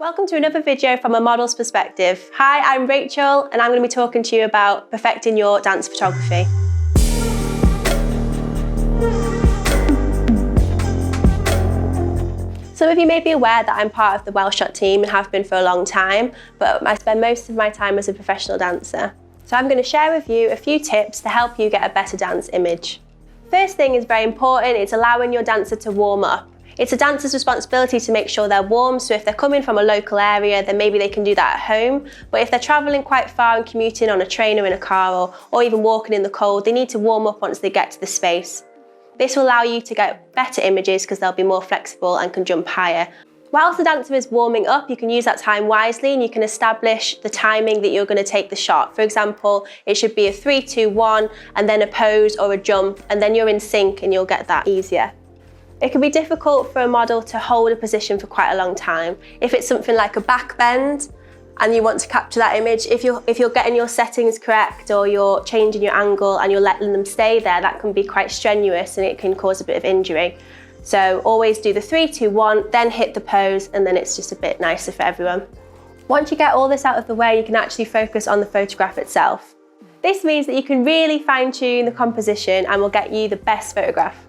Welcome to another video from a model's perspective. Hi, I'm Rachel and I'm going to be talking to you about perfecting your dance photography. Some of you may be aware that I'm part of the Welshot team and have been for a long time, but I spend most of my time as a professional dancer. So I'm going to share with you a few tips to help you get a better dance image. First thing is very important, it's allowing your dancer to warm up. It's a dancer's responsibility to make sure they're warm, so if they're coming from a local area, then maybe they can do that at home. But if they're travelling quite far and commuting on a train or in a car or even walking in the cold, they need to warm up once they get to the space. This will allow you to get better images because they'll be more flexible and can jump higher. Whilst the dancer is warming up, you can use that time wisely and you can establish the timing that you're going to take the shot. For example, it should be a 3, 2, 1 and then a pose or a jump, and then you're in sync and you'll get that easier. It can be difficult for a model to hold a position for quite a long time. If it's something like a back bend and you want to capture that image, if you're getting your settings correct or you're changing your angle and you're letting them stay there, that can be quite strenuous and it can cause a bit of injury. So always do the 3, 2, 1, then hit the pose, and then it's just a bit nicer for everyone. Once you get all this out of the way, you can actually focus on the photograph itself. This means that you can really fine-tune the composition and will get you the best photograph.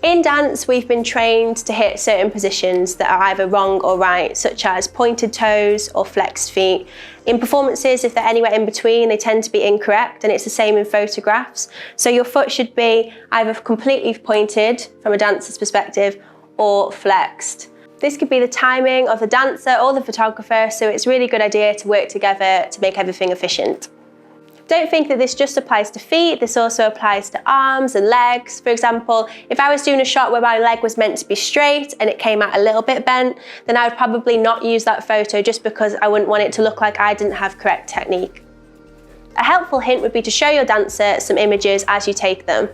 In dance, we've been trained to hit certain positions that are either wrong or right, such as pointed toes or flexed feet. In performances, if they're anywhere in between, they tend to be incorrect, and it's the same in photographs. So your foot should be either completely pointed from a dancer's perspective or flexed. This could be the timing of the dancer or the photographer, so it's a really good idea to work together to make everything efficient. Don't think that this just applies to feet, this also applies to arms and legs. For example, if I was doing a shot where my leg was meant to be straight and it came out a little bit bent, then I would probably not use that photo just because I wouldn't want it to look like I didn't have correct technique. A helpful hint would be to show your dancer some images as you take them.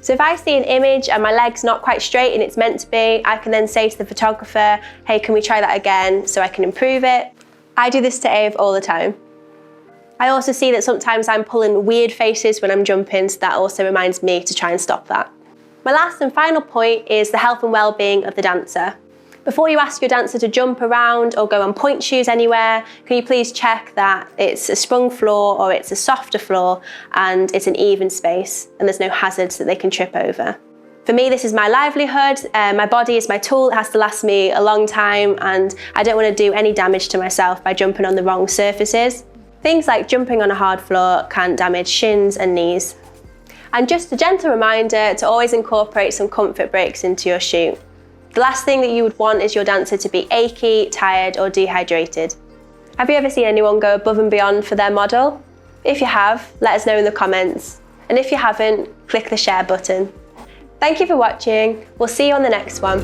So if I see an image and my leg's not quite straight and it's meant to be, I can then say to the photographer, hey, can we try that again so I can improve it? I do this to Ave all the time. I also see that sometimes I'm pulling weird faces when I'm jumping, so that also reminds me to try and stop that. My last and final point is the health and well-being of the dancer. Before you ask your dancer to jump around or go on point shoes anywhere, can you please check that it's a sprung floor or it's a softer floor and it's an even space and there's no hazards that they can trip over. For me, this is my livelihood. My body is my tool. It has to last me a long time and I don't want to do any damage to myself by jumping on the wrong surfaces. Things like jumping on a hard floor can damage shins and knees. And just a gentle reminder to always incorporate some comfort breaks into your shoot. The last thing that you would want is your dancer to be achy, tired or dehydrated. Have you ever seen anyone go above and beyond for their model? If you have, let us know in the comments. And if you haven't, click the share button. Thank you for watching. We'll see you on the next one.